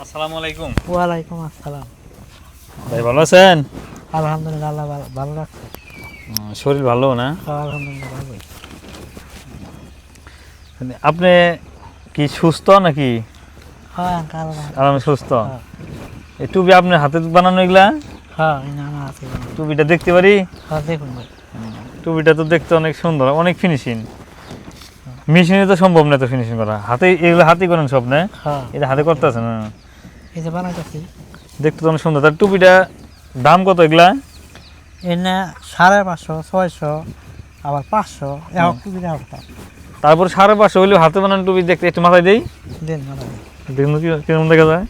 আসসালামু আলাইকুম। ওয়ালাইকুম আসসালাম। ভাই ভালো আছেন? আলহামদুলিল্লাহ, আল্লাহ ভালো রাখছে। শরীর ভালো না? আলহামদুলিল্লাহ ভালোই। আপনি কি সুস্থ নাকি? হ্যাঁ আমি সুস্থ। হ্যাঁ এই টুপি আপনার হাতে বানানো এগুলা? হ্যাঁ আমার আছে। টুপিটা দেখতে পারি? হ্যাঁ দেখুন ভাই। টুপিটা তো দেখতে অনেক সুন্দর, অনেক ফিনিশিং। মেশিনে তো সম্ভব না তো ফিনিশিং করা। হাতে এগুলো হাতে করেন সব না? হ্যাঁ এটা হাতে করতেছেন না? এই যে বানাইতেছি। দেখতে তো অনেক সুন্দর। তার টুপিটা দাম কত এগুলা? এনে 550, 600, আবার 500 এরকম টুপি দেওয়া হতো। তারপর 550 হইলেও হাতে বানানো টুপি দেখতে একটু মাথায় দেই। দেন মারা দেখুন কেমন দেখা যায়।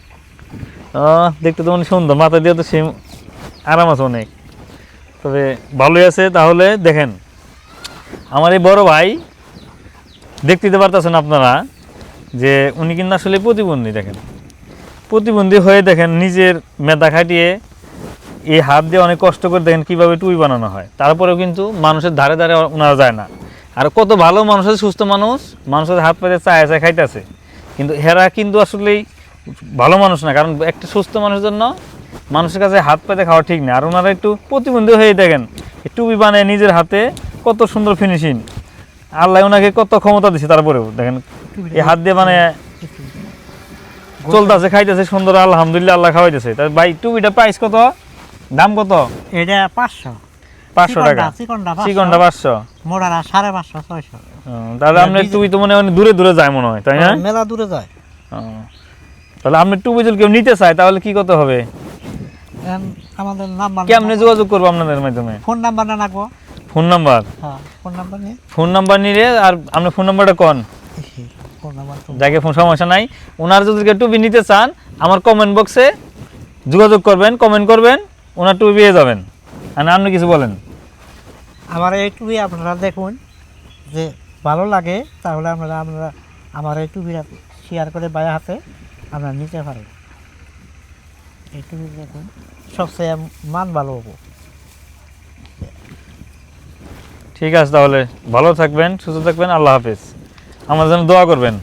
দেখতে তো অনেক সুন্দর, মাথায় দিয়ে তো সে আরাম আছে অনেক। তবে ভালোই আছে। তাহলে দেখেন, আমার এই বড় ভাই দেখতে পারতেছেন আপনারা যে উনি কিন্তু আসলে প্রতিবন্ধী। দেখেন, প্রতিবন্ধী হয়ে দেখেন নিজের মেধা খাটিয়ে এই হাত দিয়ে অনেক কষ্ট করে দেখেন কীভাবে টুপি বানানো হয়। তারপরেও কিন্তু মানুষের ধারে ধারে ওনারা যায় না। আর কত ভালো মানুষ আছে, সুস্থ মানুষ, মানুষের হাত পাতে চায় চায় খাইতেছে, কিন্তু হেরা কিন্তু আসলেই ভালো মানুষ না। কারণ একটা সুস্থ মানুষের জন্য মানুষের কাছে হাত পাতে খাওয়া ঠিক না। আর ওনারা একটু প্রতিবন্ধী হয়ে দেখেন টুপি বানায় নিজের হাতে, কত সুন্দর ফিনিশিং। আল্লাহ ওনাকে কত ক্ষমতা দিচ্ছে, তারপরেও দেখেন এই হাত দিয়ে বানায় চলতেছে, খাইতেছে সুন্দর। আলহামদুলিল্লাহ, আল্লাহ খাওয়াইতেছে। তাই ভাই টুপিটা প্রাইস কত, দাম কত? এটা 500 টাকা। চিকনটা চিকনটা 500, মোড়ারা 550, 600। তাহলে আপনার টুপি তো মনে হয় দূরে দূরে যায় মনে হয়, তাই না? মেলা দূরে যায়। তাহলে আপনার টুপি যদি কেউ নিতে চায় তাহলে কি করতে হবে? আমাদের নাম্বার কেমনে যোগাযোগ করবো আপনাদের মাধ্যমে? ফোন নাম্বারটা রাখবো। Phone number? হ্যাঁ ফোন নাম্বার নিয়ে ফোন নাম্বার নিলে, আর আপনার ফোন নাম্বারটা কোন? ফোন নাম্বার যাকে ফোন সমস্যা নাই। ওনার যদি কেউ টুপি নিতে চান আমার কমেন্ট বক্সে যোগাযোগ করবেন, কমেন্ট করবেন, ওনার টুপি পেয়ে যাবেন। আর আপনি কিছু বলেন। আমার এই টুপি আপনারা দেখুন, যে ভালো লাগে তাহলে আপনারা আমার এই টুপিটা শেয়ার করে বায়া হাতে আপনারা নিতে পারেন। এই টুপি দেখুন, সবচেয়ে মান ভালো হবো। ঠিক আছে, তাহলে ভালো থাকবেন, সুস্থ থাকবেন। আল্লাহ হাফেজ। আমার জন্য দোয়া করবেন।